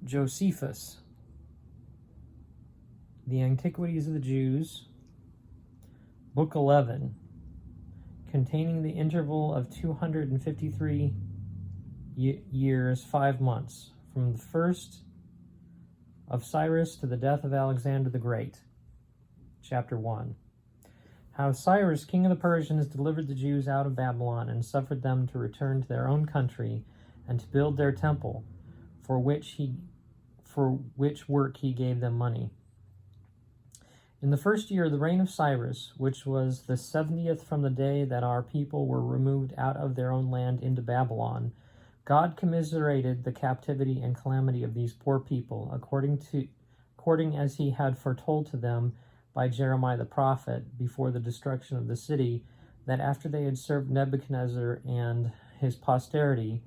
Josephus, The Antiquities of the Jews, Book 11, containing the interval of 253 years, 5 months, from the first of Cyrus to the death of Alexander the Great. Chapter 1. How Cyrus, king of the Persians, delivered the Jews out of Babylon and suffered them to return to their own country and to build their temple, for which work he gave them money. In the first year of the reign of Cyrus, which was the 70th from the day that our people were removed out of their own land into Babylon, God commiserated the captivity and calamity of these poor people, according as he had foretold to them by Jeremiah the prophet before the destruction of the city, that after they had served Nebuchadnezzar and his posterity,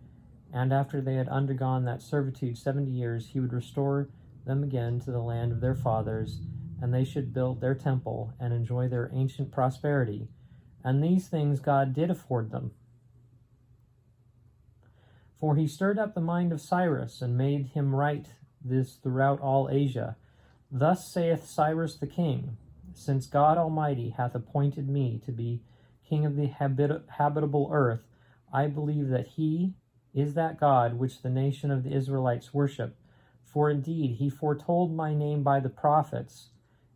and after they had undergone that servitude 70 years, he would restore them again to the land of their fathers, and they should build their temple and enjoy their ancient prosperity. And these things God did afford them. For he stirred up the mind of Cyrus, and made him write this throughout all Asia. Thus saith Cyrus the king, since God Almighty hath appointed me to be king of the habitable earth, I believe that he is that God which the nation of the Israelites worship. For indeed he foretold my name by the prophets,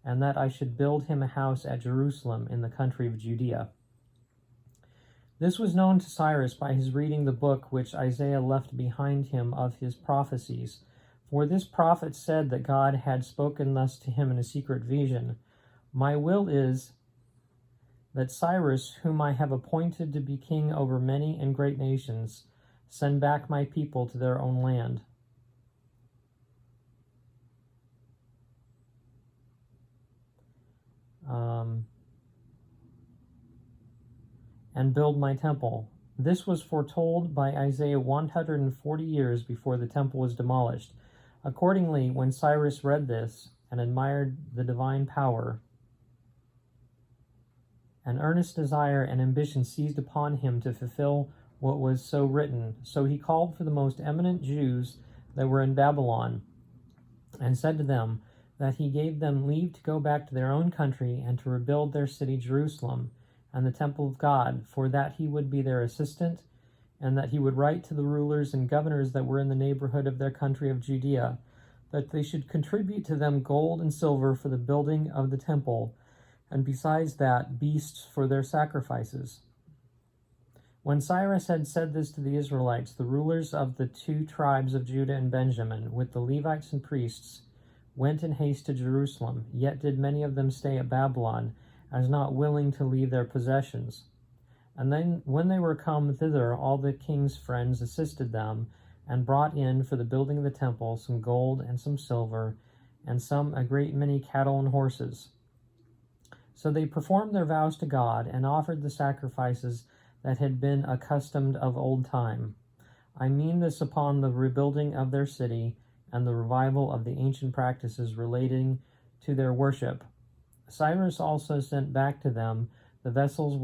and that I should build him a house at Jerusalem in the country of Judea. This was known to Cyrus by his reading the book which Isaiah left behind him of his prophecies. For this prophet said that God had spoken thus to him in a secret vision, My will is that Cyrus, whom I have appointed to be king over many and great nations, send back my people to their own land. And build my temple. This was foretold by Isaiah 140 years before the temple was demolished. Accordingly, when Cyrus read this and admired the divine power, an earnest desire and ambition seized upon him to fulfill what was so written. So he called for the most eminent Jews that were in Babylon, and said to them that he gave them leave to go back to their own country and to rebuild their city Jerusalem and the temple of God, for that he would be their assistant, and that he would write to the rulers and governors that were in the neighborhood of their country of Judea, that they should contribute to them gold and silver for the building of the temple, and besides that, beasts for their sacrifices. When Cyrus had said this to the Israelites, the rulers of the 2 tribes of Judah and Benjamin, with the Levites and priests, went in haste to Jerusalem, yet did many of them stay at Babylon, as not willing to leave their possessions. And then, when they were come thither, all the king's friends assisted them, and brought in for the building of the temple some gold and some silver, and some a great many cattle and horses. So they performed their vows to God, and offered the sacrifices that had been accustomed of old time. I mean this upon the rebuilding of their city, and the revival of the ancient practices relating to their worship. Cyrus also sent back to them the vessels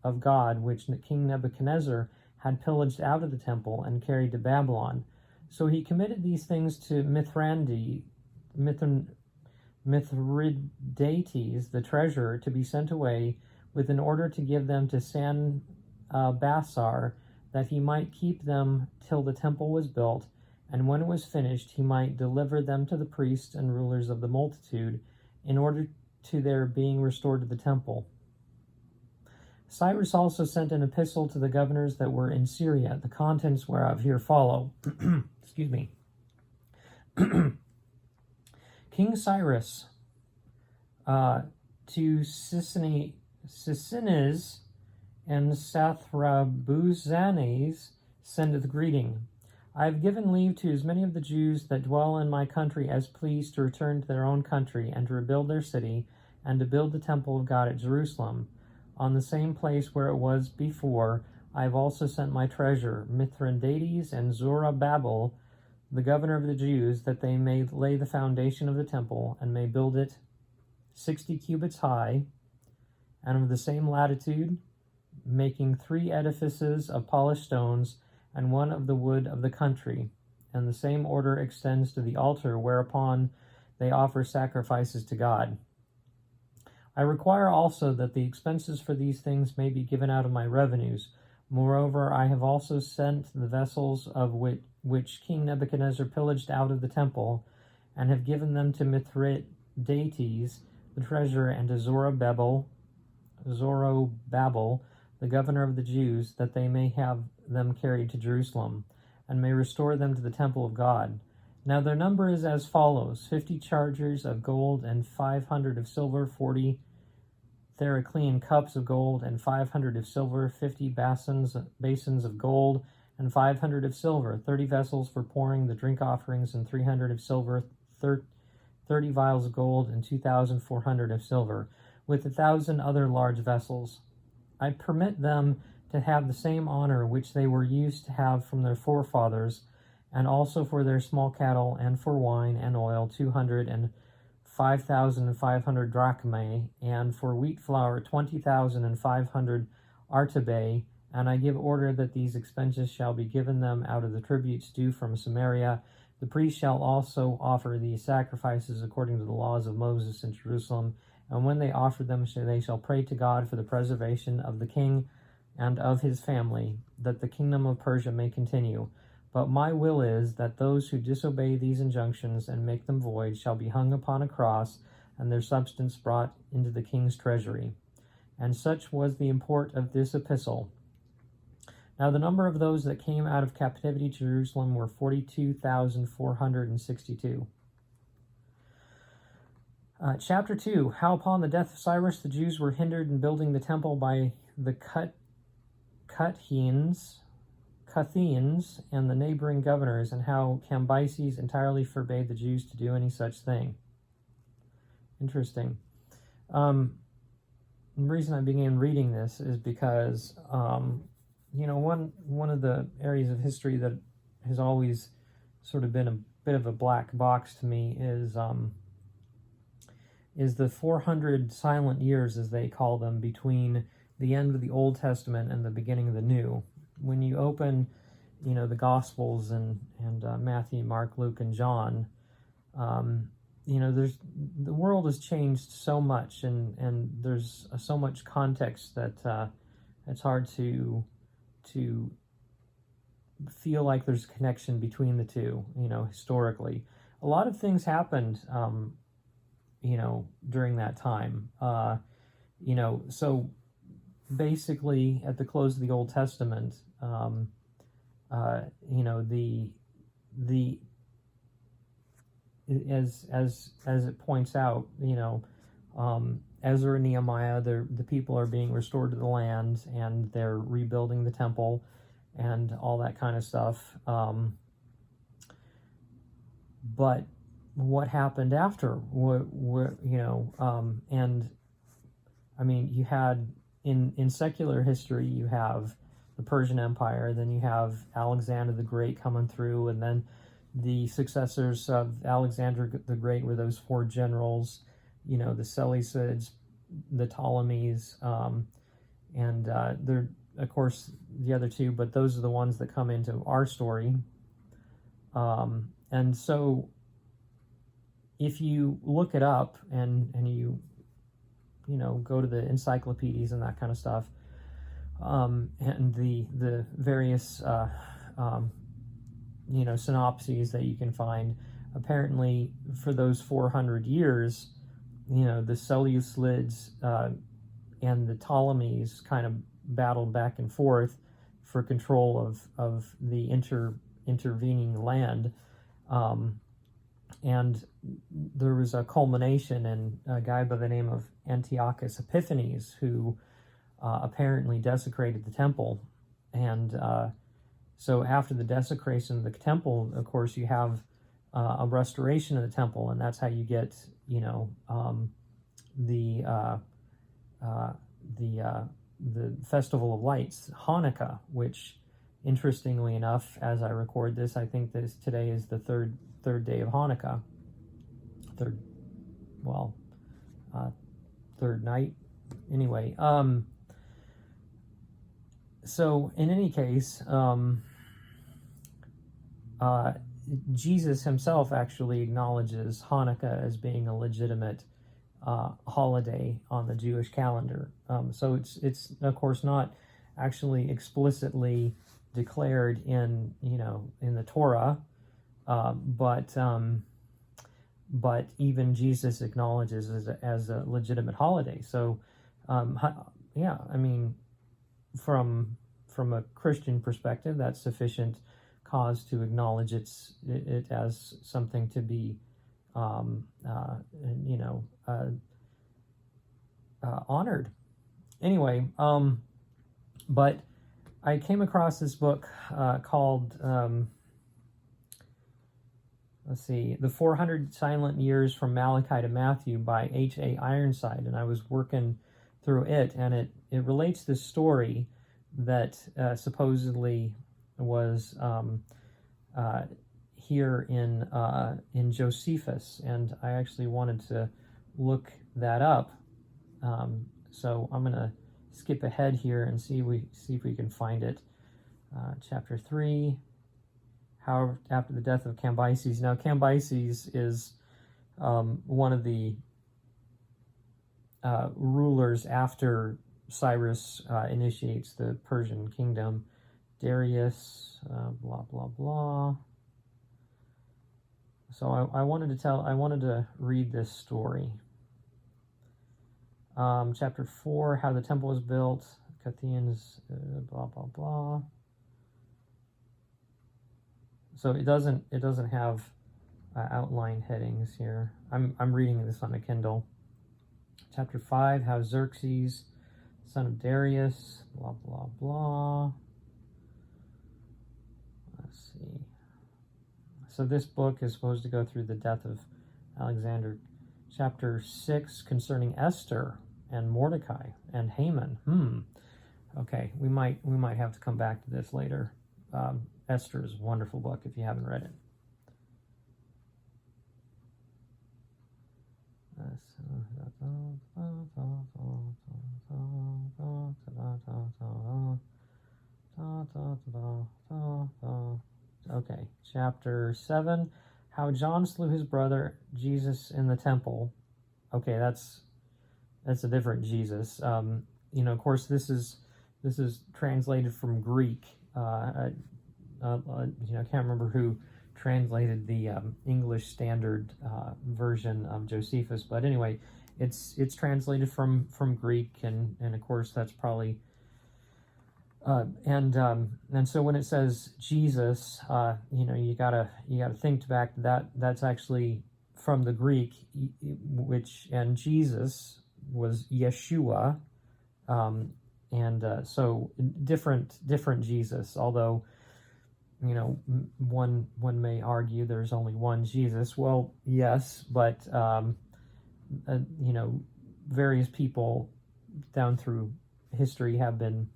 of God which King Nebuchadnezzar had pillaged out of the temple and carried to Babylon. So he committed these things to Mithridates, the treasurer, to be sent away, with an order to give them to Bassar, that he might keep them till the temple was built, and when it was finished he might deliver them to the priests and rulers of the multitude, in order to their being restored to the temple. Cyrus also sent an epistle to the governors that were in Syria, the contents whereof here follow. Excuse me. King Cyrus to Sisinnes and Sathrabuzanes sendeth greeting. I have given leave to as many of the Jews that dwell in my country as please to return to their own country, and to rebuild their city, and to build the temple of God at Jerusalem, on the same place where it was before. I have also sent my treasurer, Mithridates and Zorobabel, the governor of the Jews, that they may lay the foundation of the temple, and may build it 60 cubits high, and of the same latitude, making 3 edifices of polished stones, and one of the wood of the country, and the same order extends to the altar whereupon they offer sacrifices to God. I require also that the expenses for these things may be given out of my revenues. Moreover, I have also sent the vessels of which King Nebuchadnezzar pillaged out of the temple, and have given them to Mithridates, the treasurer, and to Zorobabel, the governor of the Jews, that they may have them carried to Jerusalem, and may restore them to the temple of God. Now their number is as follows: 50 chargers of gold, and 500 of silver, 40 Thericlean cups of gold, and 500 of silver, 50 basins of gold, and 500 of silver, 30 vessels for pouring the drink offerings, and 300 of silver, 30 vials of gold, and 2,400 of silver, with 1,000 other large vessels. I permit them to have the same honor which they were used to have from their forefathers, and also for their small cattle, and for wine and oil, 205,500 drachmae, and for wheat flour, 20,500 artabae. And I give order that these expenses shall be given them out of the tributes due from Samaria. The priests shall also offer these sacrifices according to the laws of Moses in Jerusalem, and when they offer them, they shall pray to God for the preservation of the king and of his family, that the kingdom of Persia may continue. But my will is that those who disobey these injunctions and make them void shall be hung upon a cross, and their substance brought into the king's treasury. And such was the import of this epistle. Now the number of those that came out of captivity to Jerusalem were 42,462. Chapter 2. How upon the death of Cyrus the Jews were hindered in building the temple by the Cuthians and the neighboring governors, and how Cambyses entirely forbade the Jews to do any such thing. Interesting. The reason I began reading this is because, one of the areas of history that has always sort of been a bit of a black box to me is the 400 silent years, as they call them, between the end of the Old Testament and the beginning of the New. When you open, the Gospels and Matthew, Mark, Luke, and John, the world has changed so much, and there's so much context that it's hard to feel like there's a connection between the two. Historically, a lot of things happened, during that time. So basically, at the close of the Old Testament, as it points out, Ezra and Nehemiah, the people are being restored to the land, and they're rebuilding the temple and all that kind of stuff. But what happened after? You had in secular history, you have the Persian Empire, then you have Alexander the Great coming through, and then the successors of Alexander the Great were those four generals, the Seleucids, the Ptolemies, and they're, of course, the other two, but those are the ones that come into our story. And so if you look it up and you go to the encyclopedias and that kind of stuff, and the various synopses that you can find, apparently for those 400 years, the Seleucids and the Ptolemies kind of battled back and forth for control of the intervening land, and there was a culmination in a guy by the name of Antiochus Epiphanes, who apparently desecrated the temple. And so after the desecration of the temple, of course, you have a restoration of the temple, and that's how you get the Festival of Lights, Hanukkah, which, interestingly enough, as I record this, I think this today is the third day of Hanukkah. Third night. Anyway, so in any case, Jesus himself actually acknowledges Hanukkah as being a legitimate holiday on the Jewish calendar. So it's of course not actually explicitly declared in the Torah, but even Jesus acknowledges as a legitimate holiday. So yeah, I mean, from a Christian perspective, that's sufficient cause to acknowledge it as something to be honored. Anyway, but I came across this book called let's see, The 400 Silent Years from Malachi to Matthew by H.A. Ironside, and I was working through it, and it relates this story that supposedly was here in Josephus, and I actually wanted to look that up. So I'm going to skip ahead here and see if we can find it. Chapter 3. How after the death of Cambyses. Now Cambyses is one of the rulers after Cyrus initiates the Persian kingdom. Darius, blah blah blah. So I wanted to read this story. Chapter 4, how the temple was built. Cathians, blah blah blah. So it doesn't have outline headings here. I'm reading this on a Kindle. Chapter 5, how Xerxes, son of Darius, blah blah blah. Let's see. So this book is supposed to go through the death of Alexander. Chapter 6, concerning Esther and Mordecai and Haman. Okay, we might have to come back to this later. Esther is a wonderful book if you haven't read it. Okay, chapter 7, how John slew his brother Jesus in the temple. Okay, that's a different Jesus. Of course, this is translated from Greek. I can't remember who translated the English Standard version of Josephus, but anyway, it's translated from Greek, and of course that's probably and so when it says Jesus, you gotta think back to that's actually from the Greek, and Jesus was Yeshua, so different Jesus, although one may argue there's only one Jesus. Well, yes, but various people down through history have been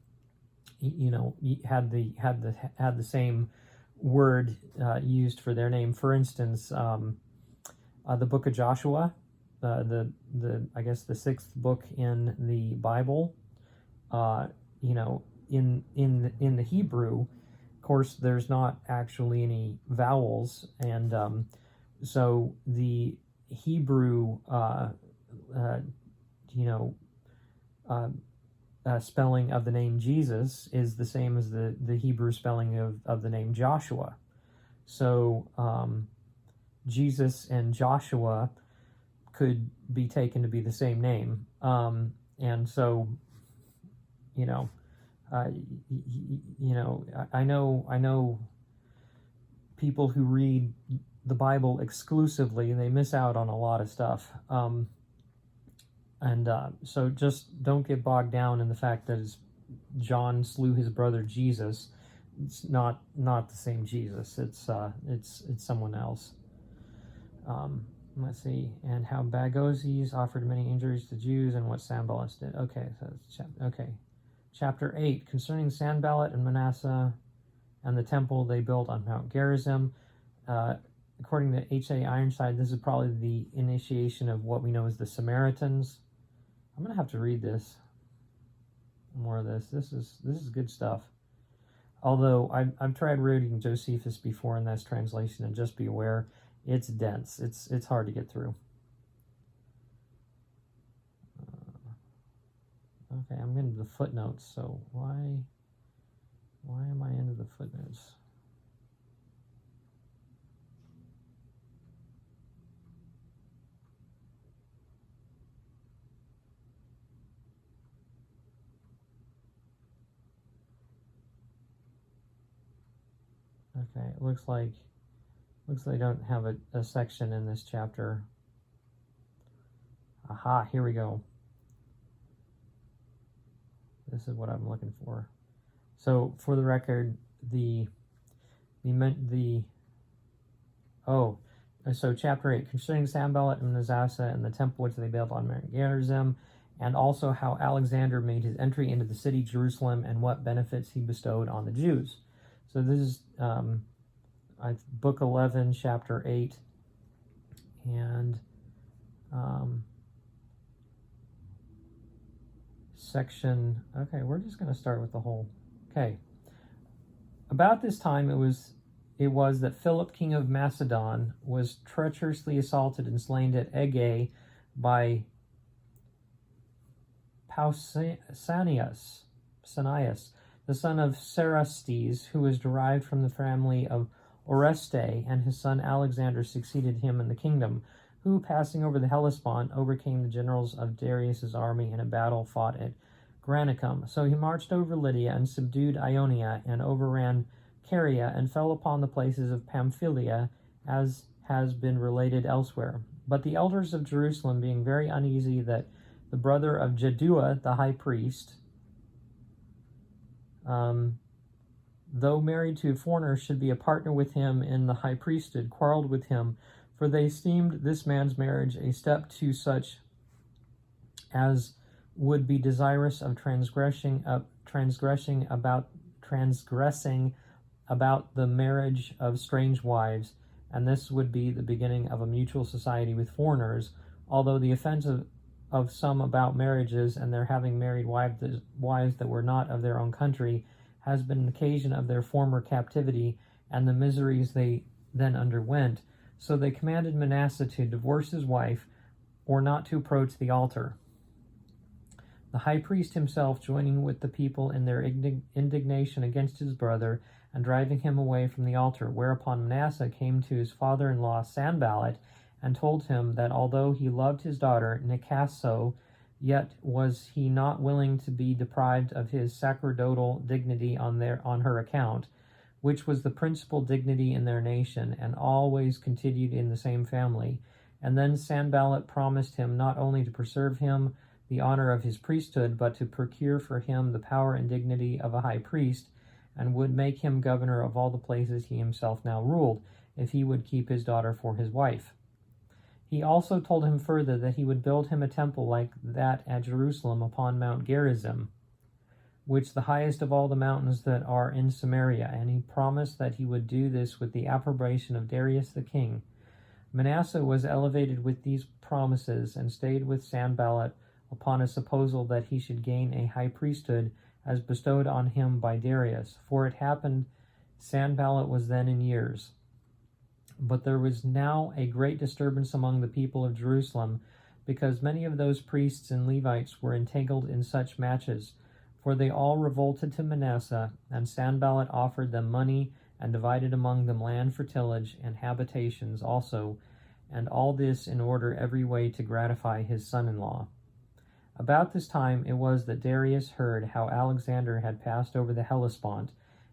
had the same word used for their name. For instance, the book of Joshua, the I guess the 6th book in the Bible, in the Hebrew, of course, there's not actually any vowels, and so the Hebrew spelling of the name Jesus is the same as the Hebrew spelling of the name Joshua. So Jesus and Joshua could be taken to be the same name, and so I know people who read the Bible exclusively, and they miss out on a lot of stuff. So just don't get bogged down in the fact that John slew his brother Jesus. It's not the same Jesus. It's someone else. Let's see. And how Bagoses offered many injuries to Jews, and what Sanballat did. Okay, so Chapter 8, concerning Sanballat and Manasseh and the temple they built on Mount Gerizim. According to H.A. Ironside, this is probably the initiation of what we know as the Samaritans. I'm going to have to read this. More of this. This is good stuff. Although I've tried reading Josephus before in this translation, and just be aware, it's dense. It's hard to get through. Okay, I'm into the footnotes. So why am I into the footnotes? Okay, it looks like they don't have a section in this chapter. Aha, here we go. This is what I'm looking for. So, for the record, so chapter 8, concerning Sanballat and Manasseh and the temple which they built on Mount Gerizim, and also how Alexander made his entry into the city Jerusalem and what benefits he bestowed on the Jews. So this is book 11, chapter 8, and section. Okay, we're just going to start with the whole. Okay. About this time, it was that Philip, king of Macedon, was treacherously assaulted and slain at Ægæ by Pausanias, the son of Cerastes, who was derived from the family of Oreste, and his son Alexander succeeded him in the kingdom, who, passing over the Hellespont, overcame the generals of Darius's army in a battle fought at Granicum. So he marched over Lydia and subdued Ionia and overran Caria and fell upon the places of Pamphylia, as has been related elsewhere. But the elders of Jerusalem, being very uneasy that the brother of Jaddua, the high priest, though married to a foreigner, should be a partner with him in the high priesthood, quarreled with him, for they esteemed this man's marriage a step to such as would be desirous of transgressing about the marriage of strange wives, and this would be the beginning of a mutual society with foreigners, although the offense of some about marriages and their having married wives that were not of their own country has been an occasion of their former captivity and the miseries they then underwent. So they commanded Manasseh to divorce his wife or not to approach the altar. The high priest himself joining with the people in their indignation against his brother and driving him away from the altar, whereupon Manasseh came to his father-in-law Sanballat and told him that although he loved his daughter Nicaso, yet was he not willing to be deprived of his sacerdotal dignity on her account, which was the principal dignity in their nation, and always continued in the same family. And then Sanballat promised him not only to preserve him the honor of his priesthood, but to procure for him the power and dignity of a high priest, and would make him governor of all the places he himself now ruled, if he would keep his daughter for his wife. He also told him further that he would build him a temple like that at Jerusalem upon Mount Gerizim, which the highest of all the mountains that are in Samaria, and he promised that he would do this with the approbation of Darius the king. Manasseh was elevated with these promises and stayed with Sanballat upon a supposal that he should gain a high priesthood as bestowed on him by Darius, for it happened Sanballat was then in years. But there was now a great disturbance among the people of Jerusalem, because many of those priests and Levites were entangled in such matches, for they all revolted to Manasseh, and Sanballat offered them money, and divided among them land for tillage, and habitations also, and all this in order every way to gratify his son-in-law. About this time it was that Darius heard how Alexander had passed over the Hellespont,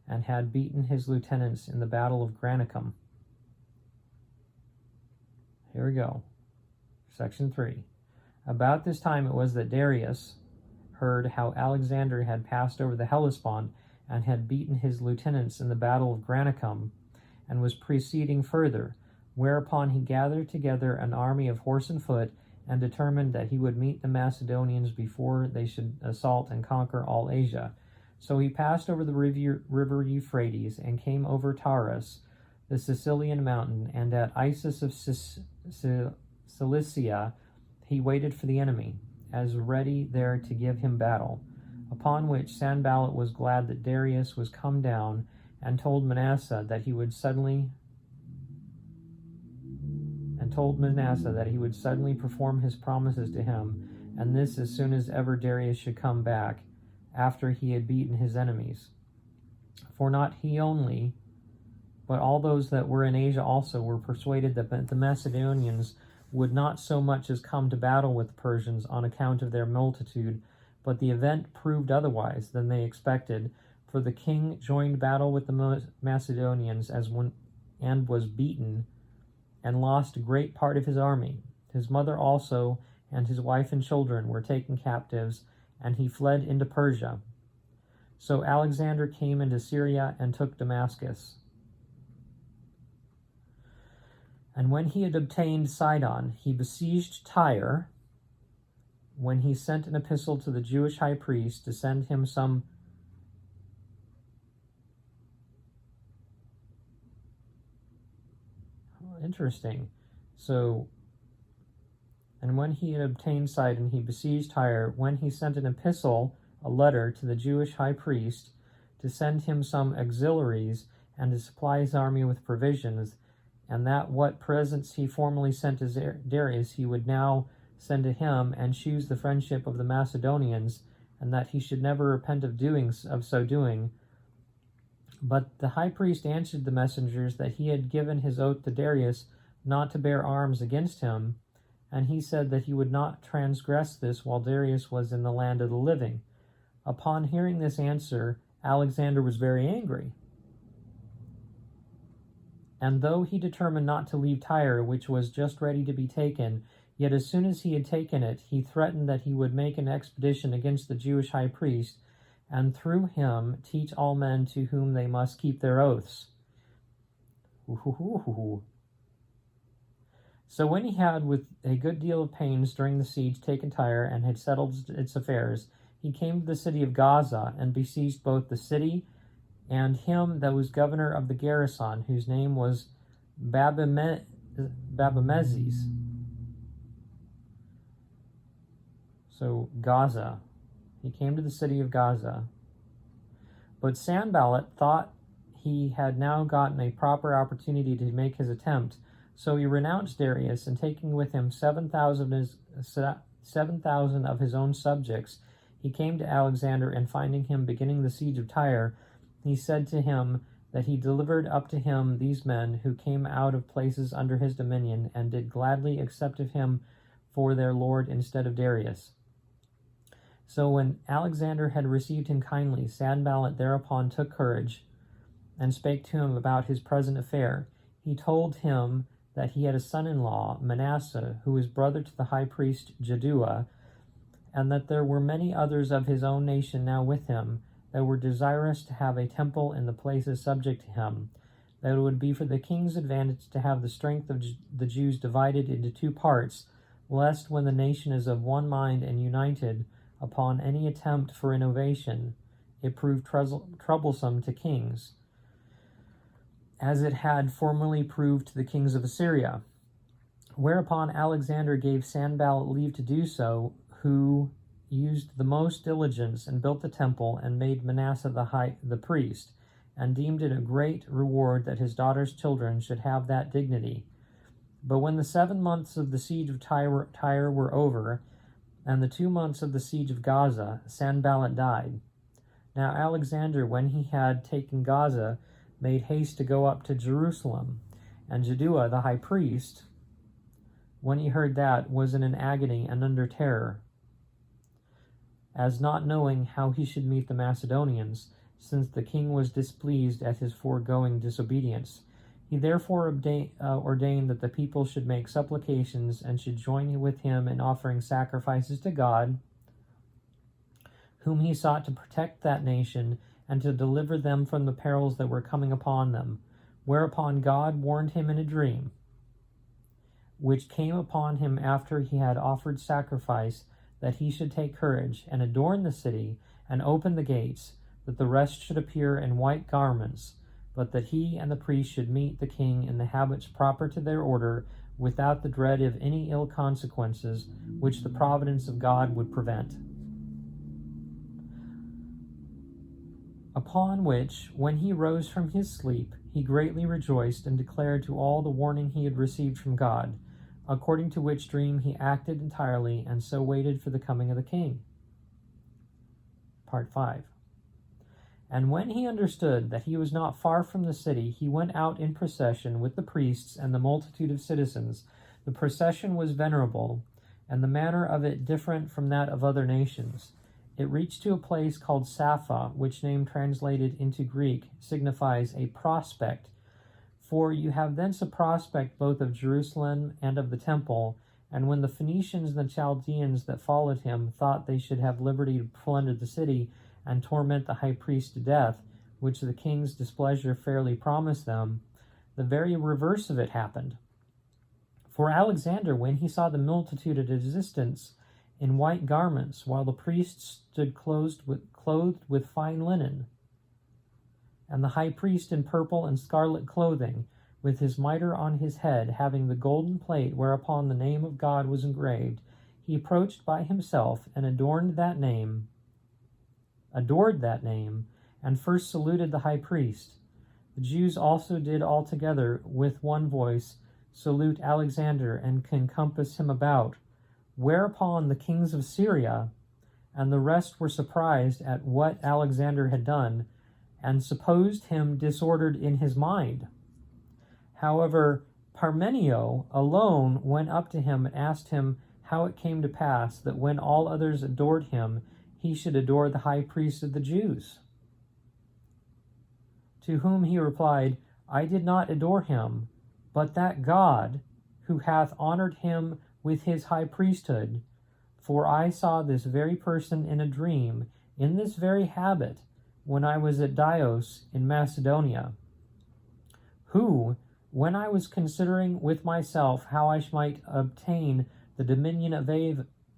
and had beaten his lieutenants in the battle of Granicum. Here we go. Section 3. About this time it was that Darius heard how Alexander had passed over the Hellespont, and had beaten his lieutenants in the battle of Granicum, and was proceeding further, whereupon he gathered together an army of horse and foot, and determined that he would meet the Macedonians before they should assault and conquer all Asia. So he passed over the river Euphrates, and came over Taurus, the Sicilian mountain, and at Issus of Cilicia he waited for the enemy, as ready there to give him battle. Upon which Sanballat was glad that Darius was come down, and told Manasseh that he would suddenly perform his promises to him, and this as soon as ever Darius should come back, after he had beaten his enemies. For not he only, but all those that were in Asia also were persuaded that the Macedonians would not so much as come to battle with the Persians on account of their multitude, but the event proved otherwise than they expected, for the king joined battle with the Macedonians and was beaten, and lost a great part of his army. His mother also, and his wife and children, were taken captives, and he fled into Persia. So Alexander came into Syria and took Damascus. And when he had obtained Sidon, he besieged Tyre, when he sent an epistle to the Jewish high priest to send him some interesting. So, and when he had obtained Sidon, he besieged Tyre, when he sent an epistle, a letter, to the Jewish high priest to send him some auxiliaries and to supply his army with provisions, and that what presents he formerly sent to Darius he would now send to him, and choose the friendship of the Macedonians, and that he should never repent of so doing. But the high priest answered the messengers that he had given his oath to Darius not to bear arms against him, and he said that he would not transgress this while Darius was in the land of the living. Upon hearing this answer, Alexander was very angry. And though he determined not to leave Tyre, which was just ready to be taken, yet as soon as he had taken it, he threatened that he would make an expedition against the Jewish high priest, and through him teach all men to whom they must keep their oaths. So when he had, with a good deal of pains during the siege, taken Tyre, and had settled its affairs, he came to the city of Gaza, and besieged both the city and him that was governor of the garrison, whose name was Babamezes. So Gaza. He came to the city of Gaza. But Sanballat thought he had now gotten a proper opportunity to make his attempt, so he renounced Darius, and taking with him 7,000 of his own subjects, he came to Alexander, and finding him beginning the siege of Tyre, he said to him that he delivered up to him these men who came out of places under his dominion, and did gladly accept of him for their lord instead of Darius. So when Alexander had received him kindly, Sanballat thereupon took courage, and spake to him about his present affair. He told him that he had a son-in-law, Manasseh, who was brother to the high priest Jaddua, and that there were many others of his own nation now with him, that were desirous to have a temple in the places subject to him, that it would be for the king's advantage to have the strength of the Jews divided into two parts, lest when the nation is of one mind and united upon any attempt for innovation, it prove troublesome to kings, as it had formerly proved to the kings of Assyria. Whereupon Alexander gave Sanballat leave to do so, who used the most diligence, and built the temple, and made Manasseh the priest, and deemed it a great reward that his daughter's children should have that dignity. But when the 7 months of the siege of Tyre were over, and the 2 months of the siege of Gaza, Sanballat died. Now Alexander, when he had taken Gaza, made haste to go up to Jerusalem, and Jaddua the high priest, when he heard that, was in an agony and under terror, as not knowing how he should meet the Macedonians, since the king was displeased at his foregoing disobedience. He therefore ordained that the people should make supplications, and should join with him in offering sacrifices to God, whom he sought to protect that nation, and to deliver them from the perils that were coming upon them. Whereupon God warned him in a dream, which came upon him after he had offered sacrifice, that he should take courage, and adorn the city, and open the gates, that the rest should appear in white garments, but that he and the priest should meet the king in the habits proper to their order, without the dread of any ill consequences, which the providence of God would prevent. Upon which, when he rose from his sleep, he greatly rejoiced and declared to all the warning he had received from God, according to which dream he acted entirely, and so waited for the coming of the king. Part 5. And when he understood that he was not far from the city, he went out in procession with the priests and the multitude of citizens. The procession was venerable, and the manner of it different from that of other nations. It reached to a place called Sapha, which name translated into Greek signifies a prospect. For you have thence a prospect both of Jerusalem and of the temple. And when the Phoenicians and the Chaldeans that followed him thought they should have liberty to plunder the city and torment the high priest to death, which the king's displeasure fairly promised them, the very reverse of it happened. For Alexander, when he saw the multitude at a distance in white garments, while the priests stood clothed with fine linen, and the high priest in purple and scarlet clothing, with his mitre on his head, having the golden plate whereupon the name of God was engraved, he approached by himself and adored that name, and first saluted the high priest. The Jews also did altogether with one voice salute Alexander and encompass him about, whereupon the kings of Syria and the rest were surprised at what Alexander had done, and supposed him disordered in his mind. However, Parmenio alone went up to him and asked him how it came to pass that when all others adored him, he should adore the high priest of the Jews. To whom he replied, I did not adore him, but that God, who hath honored him with his high priesthood, for I saw this very person in a dream, in this very habit, when I was at Dios in Macedonia, who, when I was considering with myself how I might obtain the dominion of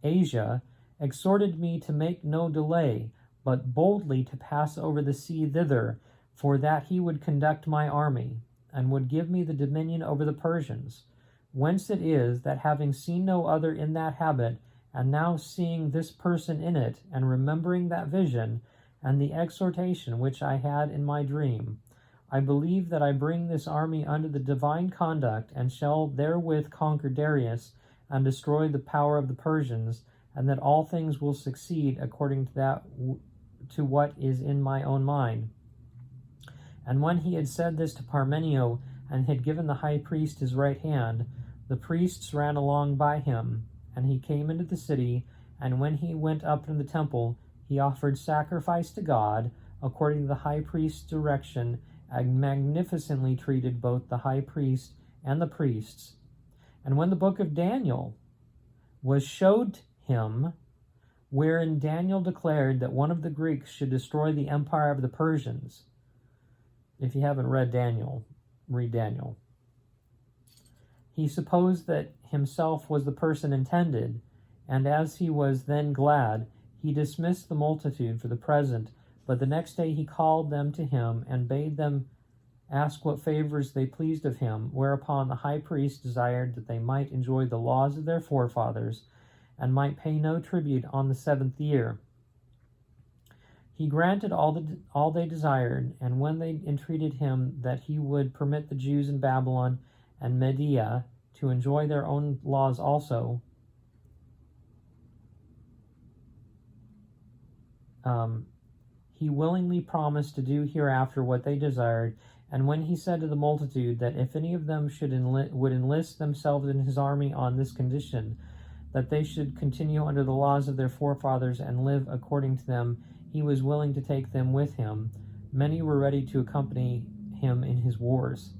Asia, exhorted me to make no delay, but boldly to pass over the sea thither, for that he would conduct my army, and would give me the dominion over the Persians. Whence it is that having seen no other in that habit, and now seeing this person in it, and remembering that vision, and the exhortation which I had in my dream, I believe that I bring this army under the divine conduct, and shall therewith conquer Darius, and destroy the power of the Persians, and that all things will succeed according to what is in my own mind. And when he had said this to Parmenio, and had given the high priest his right hand, the priests ran along by him, and he came into the city, and when he went up into the temple, he offered sacrifice to God, according to the high priest's direction, and magnificently treated both the high priest and the priests. And when the book of Daniel was showed him, wherein Daniel declared that one of the Greeks should destroy the empire of the Persians. If you haven't read Daniel, read Daniel. He supposed that himself was the person intended, and as he was then glad, he dismissed the multitude for the present, but the next day he called them to him, and bade them ask what favors they pleased of him, whereupon the high priest desired that they might enjoy the laws of their forefathers, and might pay no tribute on the 7th year. He granted all they desired, and when they entreated him that he would permit the Jews in Babylon and Media to enjoy their own laws also, he willingly promised to do hereafter what they desired. And when he said to the multitude that if any of them would enlist themselves in his army on this condition, that they should continue under the laws of their forefathers and live according to them, he was willing to take them with him. Many were ready to accompany him in his wars.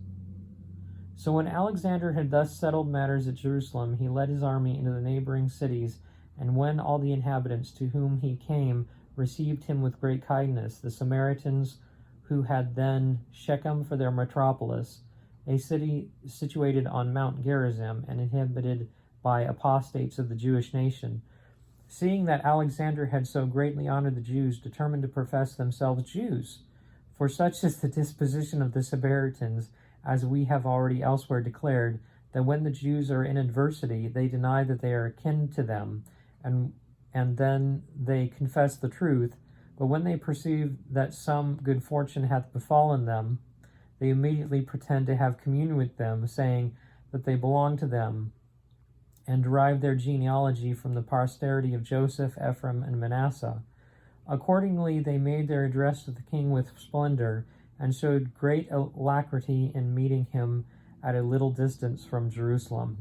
So when Alexander had thus settled matters at Jerusalem, he led his army into the neighboring cities, and when all the inhabitants to whom he came received him with great kindness, the Samaritans, who had then Shechem for their metropolis, a city situated on Mount Gerizim and inhabited by apostates of the Jewish nation, seeing that Alexander had so greatly honored the Jews, determined to profess themselves Jews. For such is the disposition of the Samaritans, as we have already elsewhere declared, that when the Jews are in adversity, they deny that they are akin to them, and then they confess the truth, But when they perceive that some good fortune hath befallen them, they immediately pretend to have communion with them, saying that they belong to them, and derive their genealogy from the posterity of Joseph, Ephraim, and Manasseh. Accordingly, they made their address to the king with splendor, and showed great alacrity in meeting him at a little distance from Jerusalem.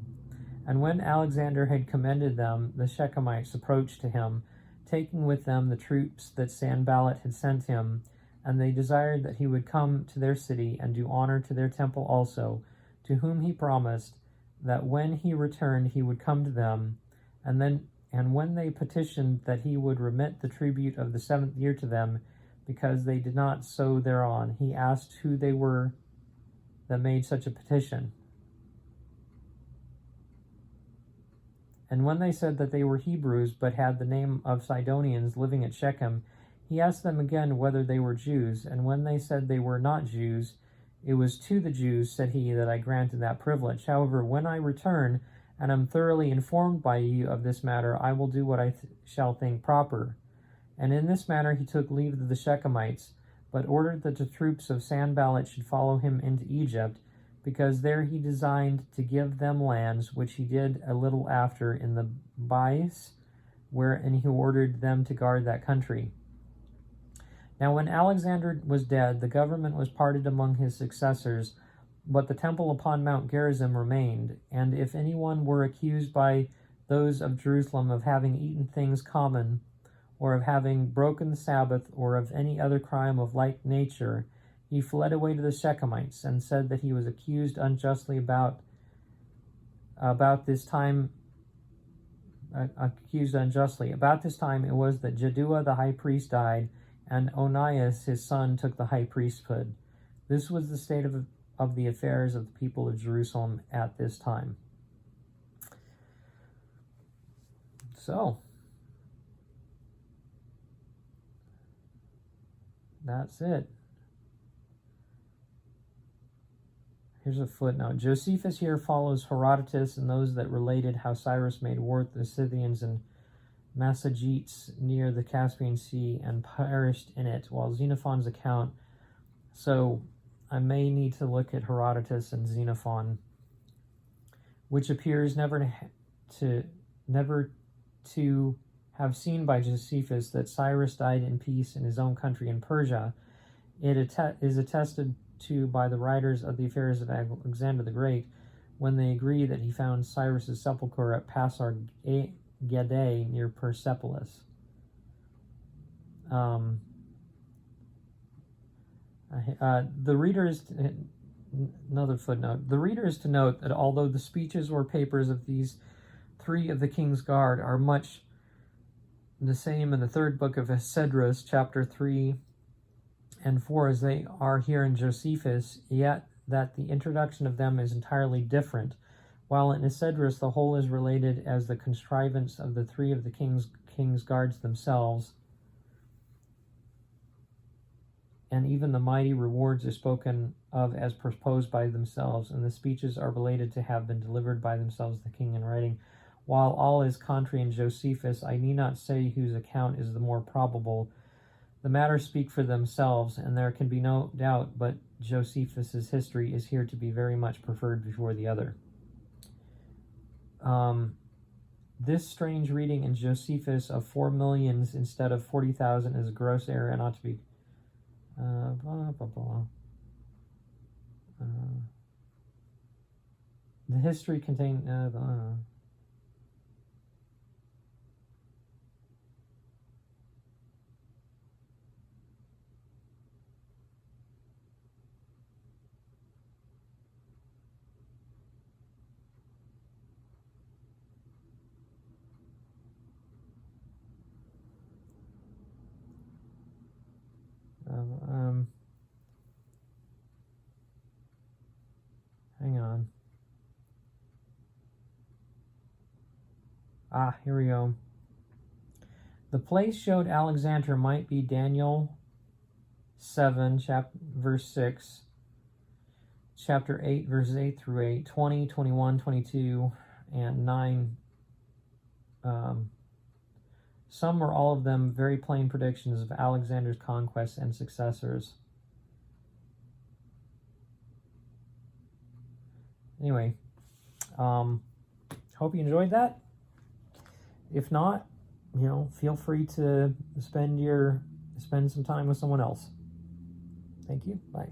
And when Alexander had commended them, the Shechemites approached to him, taking with them the troops that Sanballat had sent him, and they desired that he would come to their city and do honor to their temple also, to whom he promised that when he returned he would come to them. And when they petitioned that he would remit the tribute of the 7th year to them, because they did not sow thereon, he asked who they were that made such a petition. And when they said that they were Hebrews, but had the name of Sidonians living at Shechem, he asked them again whether they were Jews. And when they said they were not Jews, it was to the Jews, said he, that I granted that privilege. However, when I return, and am thoroughly informed by you of this matter, I will do what I shall think proper. And in this manner he took leave of the Shechemites, but ordered that the troops of Sanballat should follow him into Egypt, because there he designed to give them lands, which he did a little after in the Bais, and he ordered them to guard that country. Now when Alexander was dead, the government was parted among his successors, but the temple upon Mount Gerizim remained. And if anyone were accused by those of Jerusalem of having eaten things common, or of having broken the Sabbath, or of any other crime of like nature, he fled away to the Shechemites, and said that he was accused unjustly about this time. About this time it was that Jaddua the high priest died, and Onias his son took the high priesthood. This was the state of the affairs of the people of Jerusalem at this time. So, that's it. Here's a footnote. Josephus here follows Herodotus and those that related how Cyrus made war with the Scythians and Massagetes near the Caspian Sea and perished in it, while Xenophon's account. So I may need to look at Herodotus and Xenophon, which appears never to have seen by Josephus that Cyrus died in peace in his own country in Persia. It is attested to by the writers of the affairs of Alexander the Great, when they agree that he found Cyrus's sepulchre at Pasar Gede near Persepolis. The reader is another footnote. The reader is to note that although the speeches or papers of these 3 of the king's guard are much the same in the 3rd book of Esdras, chapter 3 and 4, as they are here in Josephus, yet that the introduction of them is entirely different. While in Esdras the whole is related as the contrivance of the 3 of the king's guards themselves, and even the mighty rewards are spoken of as proposed by themselves, and the speeches are related to have been delivered by themselves the king in writing. While all is contrary in Josephus, I need not say whose account is the more probable. The matters speak for themselves, and there can be no doubt but Josephus's history is here to be very much preferred before the other. This strange reading in Josephus of 4 millions instead of 40,000 is a gross error and ought to be the history contained hang on. Here we go. The place showed Alexander might be Daniel 7, verse 6, chapter 8, verses 8 through 8, 20, 21, 22, and 9. Some or all of them very plain predictions of Alexander's conquests and successors. Anyway, hope you enjoyed that. If not, feel free to spend some time with someone else. Thank you. Bye.